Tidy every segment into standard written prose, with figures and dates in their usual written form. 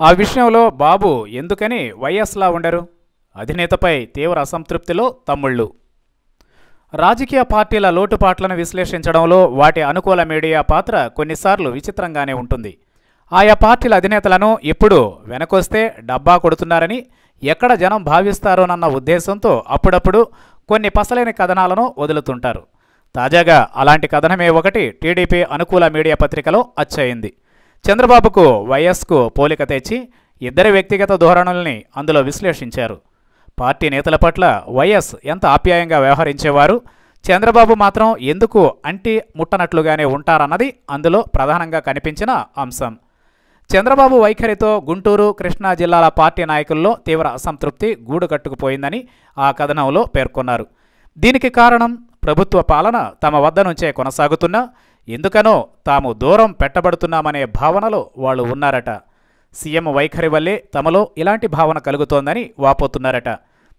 ఆ విషయంలో బాబు ఎందుకని వైఎస్లా ఉండరు? అధినేతపై తీవ్ర అసంతృప్తిలో తమ్ముళ్ళు. రాజకీయ పార్టీల లోటుపాట్లను విశ్లేషించడంలో వాటి అనుకూల మీడియా పాత్ర కొన్నిసార్లు విచిత్రంగానే ఉంటుంది. ఆయా పార్టీల అధినేతలను ఇప్పుడు వెనకొస్తే డబ్బా కొడుతున్నారని ఎక్కడ జనం భావిస్తారోనన్న ఉద్దేశంతో అప్పుడప్పుడు కొన్ని పసలేని కథనాలను వదులుతుంటారు. తాజాగా అలాంటి కథనమే ఒకటి టీడీపీ అనుకూల మీడియా పత్రికలో అచ్చయింది. చంద్రబాబుకు వైఎస్కు పోలిక తెచ్చి ఇద్దరి వ్యక్తిగత ధోరణుల్ని అందులో విశ్లేషించారు. పార్టీ నేతల పట్ల వైఎస్ ఎంత ఆప్యాయంగా వ్యవహరించేవారు, చంద్రబాబు మాత్రం ఎందుకు అంటి ముట్టనట్లుగానే ఉంటారన్నది అందులో ప్రధానంగా కనిపించిన అంశం. చంద్రబాబు వైఖరితో గుంటూరు, కృష్ణా జిల్లాల పార్టీ నాయకుల్లో తీవ్ర అసంతృప్తి గూడు కట్టుకుపోయిందని ఆ కథనంలో పేర్కొన్నారు. దీనికి కారణం ప్రభుత్వ పాలన తమ వద్ద నుంచే కొనసాగుతున్నా ఎందుకనో తాము దూరం పెట్టబడుతున్నామనే భావనలో వాళ్ళు ఉన్నారట. సీఎం వైఖరి వల్లే తమలో ఇలాంటి భావన కలుగుతోందని వాపోతున్నారట.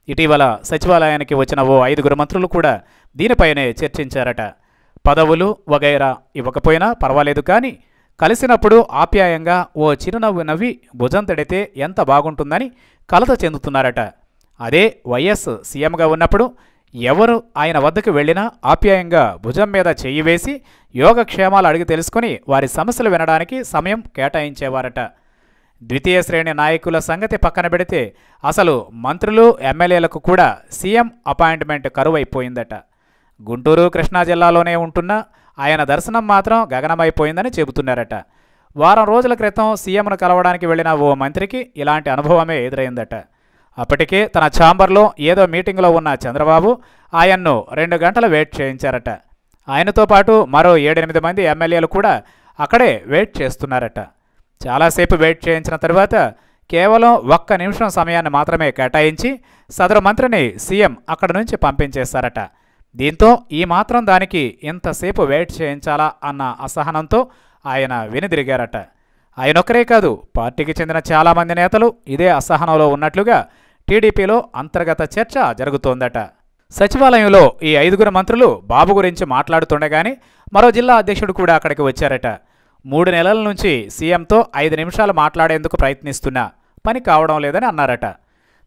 ఇటీవల సచివాలయానికి వచ్చిన ఓ 5 మంత్రులు కూడా దీనిపైనే చర్చించారట. పదవులు వగైరా ఇవ్వకపోయినా పర్వాలేదు, కానీ కలిసినప్పుడు ఆప్యాయంగా ఓ చిరునవ్వు నవ్వి భుజం తడితే ఎంత బాగుంటుందని కలత చెందుతున్నారట. అదే వైఎస్ సీఎంగా ఉన్నప్పుడు ఎవరు ఆయన వద్దకు వెళ్ళినా ఆప్యాయంగా భుజం మీద చెయ్యి వేసి యోగక్షేమాలు అడిగి తెలుసుకుని వారి సమస్యలు వినడానికి సమయం కేటాయించేవారట. ద్వితీయ శ్రేణి నాయకుల సంగతి పక్కన పెడితే అసలు మంత్రులు, ఎమ్మెల్యేలకు కూడా సీఎం అపాయింట్మెంట్ కరువైపోయిందట. గుంటూరు, కృష్ణా జిల్లాలోనే ఉంటున్న ఆయన దర్శనం మాత్రం గగనమైపోయిందని చెబుతున్నారట. వారం రోజుల క్రితం సీఎంను కలవడానికి వెళ్లిన ఓ మంత్రికి ఇలాంటి అనుభవమే ఎదురైందట. అప్పటికే తన ఛాంబర్లో ఏదో మీటింగ్లో ఉన్న చంద్రబాబు ఆయన్ను 2 గంటలు వెయిట్ చేయించారట. ఆయనతో పాటు మరో 7-8 మంది ఎమ్మెల్యేలు కూడా అక్కడే వెయిట్ చేస్తున్నారట. చాలాసేపు వెయిట్ చేయించిన తర్వాత కేవలం 1 నిమిషం సమయాన్ని మాత్రమే కేటాయించి సదరు మంత్రిని సీఎం అక్కడి నుంచి పంపించేశారట. దీంతో ఈ మాత్రం దానికి ఇంతసేపు వెయిట్ చేయించాలా అన్న అసహనంతో ఆయన వెనుదిరిగారట. ఆయనొక్కరే కాదు, పార్టీకి చెందిన చాలామంది నేతలు ఇదే అసహనంలో ఉన్నట్లుగా టీడీపీలో అంతర్గత చర్చ జరుగుతోందట. సచివాలయంలో ఈ 5 మంత్రులు బాబు గురించి మాట్లాడుతుండగానే మరో జిల్లా అధ్యక్షుడు కూడా అక్కడికి వచ్చారట. 3 నెలల నుంచి సీఎంతో 5 నిమిషాలు మాట్లాడేందుకు ప్రయత్నిస్తున్నా పని కావడం లేదని అన్నారట.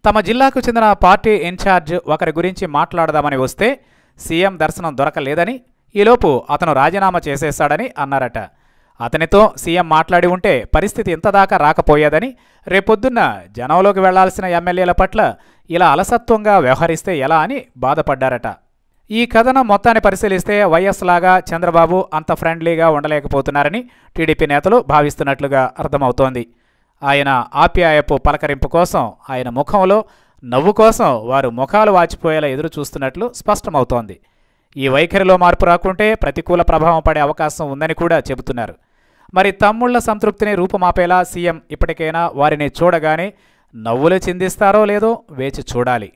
తమ జిల్లాకు చెందిన పార్టీ ఇన్ఛార్జ్ ఒకరి గురించి మాట్లాడదామని వస్తే సీఎం దర్శనం దొరకలేదని, ఈలోపు అతను రాజీనామా చేసేశాడని అన్నారట. అతనితో సీఎం మాట్లాడి ఉంటే పరిస్థితి ఇంతదాకా రాకపోయేదని, రేపొద్దున్న జనంలోకి వెళ్లాల్సిన ఎమ్మెల్యేల పట్ల ఇలా అలసత్వంగా వ్యవహరిస్తే ఎలా అని బాధపడ్డారట. ఈ కథనం మొత్తాన్ని పరిశీలిస్తే వైఎస్ లాగా చంద్రబాబు అంత ఫ్రెండ్లీగా ఉండలేకపోతున్నారని టీడీపీ నేతలు భావిస్తున్నట్లుగా అర్థమవుతోంది. ఆయన ఆప్యాయపు పలకరింపు కోసం, ఆయన ముఖంలో నవ్వు కోసం వారు ముఖాలు వాచిపోయేలా ఎదురు చూస్తున్నట్లు స్పష్టమవుతోంది. ఈ వైఖరిలో మార్పు రాకుంటే ప్రతికూల ప్రభావం పడే అవకాశం ఉందని కూడా చెబుతున్నారు. మరి తమ్ముళ్ల సంతృప్తిని రూపుమాపేలా సీఎం ఇప్పటికైనా వారిని చూడగానే నవ్వులు చిందిస్తారో లేదో వేచి చూడాలి.